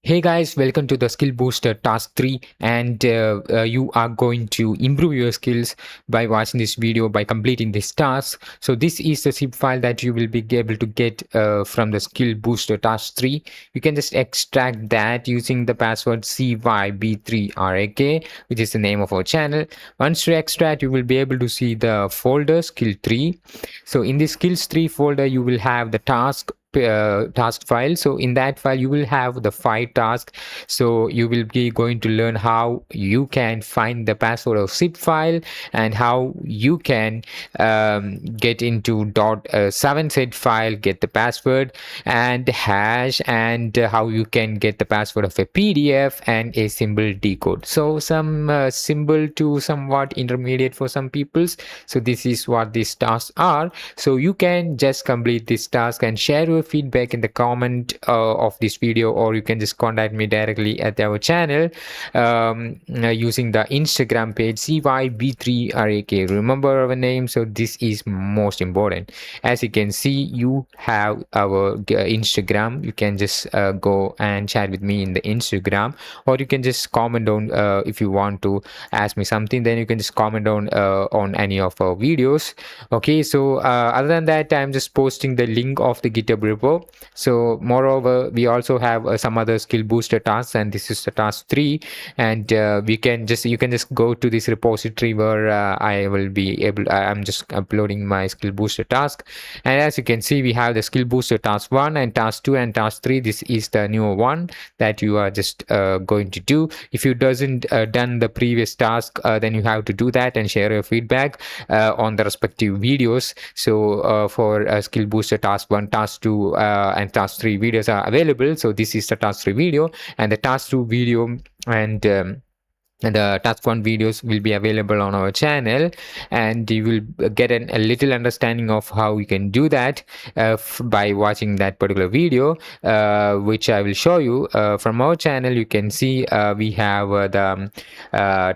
Hey guys, welcome to the Skill Booster Task 3, and you are going to improve your skills by watching this video by completing this task. So this is the zip file that you will be able to get from the Skill Booster Task 3. You can just extract that using the password CYB3RAK, which is the name of our channel. Once you extract, you will be able to see the folder Skill 3. So in the Skills 3 folder, you will have the task file. So in that file you will have the 5 tasks. So you will be going to learn how you can find the password of zip file and how you can get into .7 set file, get the password and hash, and how you can get the password of a PDF and a symbol decode. So some symbol to somewhat intermediate for some peoples. So this is what these tasks are. So you can just complete this task and share your feedback in the comment of this video, or you can just contact me directly at our channel using the Instagram page CYB3RAK. Remember our name, so this is most important. As you can see, you have our Instagram. You can just go and chat with me in the Instagram, or you can just comment down if you want to ask me something, then you can just comment down on any of our videos. Okay, so other than that, I'm just posting the link of the GitHub repo. So moreover, we also have some other skill booster tasks, and this is the task 3, and you can just go to this repository where I'm just uploading my skill booster task. And as you can see, we have the skill booster task 1 and task 2 and task 3. This is the newer one that you are just going to do. If you doesn't done the previous task, then you have to do that and share your feedback on the respective videos. So for skill booster task 1, task 2 and task 3 videos are available. So this is the task 3 video, and the task 2 video and the task 1 videos will be available on our channel, and you will get a little understanding of how you can do that by watching that particular video, which I will show you. From our channel you can see we have the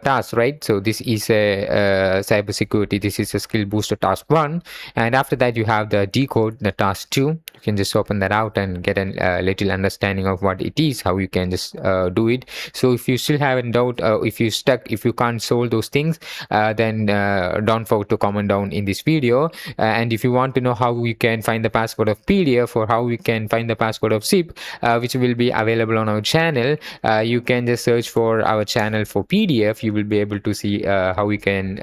task, right? So this is a cyber security. This is a skill booster task 1, and after that you have the decode, the task 2. You can just open that out and get a little understanding of what it is, how you can just do it. So if you still have a doubt, if you can't solve those things, then don't forget to comment down in this video. And if you want to know how we can find the password of PDF, or how we can find the password of zip, which will be available on our channel, you can just search for our channel for PDF. You will be able to see how we can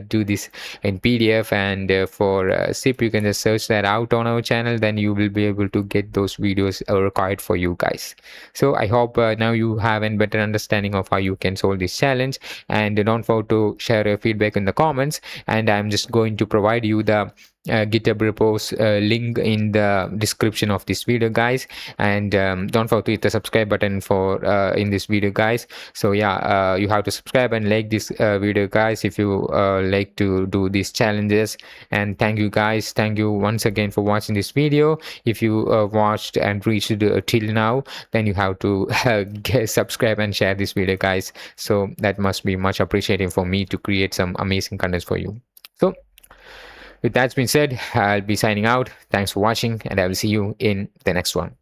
do this in PDF, and for zip you can just search that out on our channel. Then you will be able to get those videos required for you guys. So I hope now you have a better understanding of how you can solve this challenge, and don't forget to share your feedback in the comments. And I'm just going to provide you the GitHub repos link in the description of this video, guys. And don't forget to hit the subscribe button for in this video, guys. So yeah, you have to subscribe and like this video, guys, if you like to do these challenges. And thank you, guys. Thank you once again for watching this video. If you watched and reached till now, then you have to subscribe and share this video, guys. So that must be much appreciated for me to create some amazing content for you. So with that being said, I'll be signing out. Thanks for watching, and I will see you in the next one.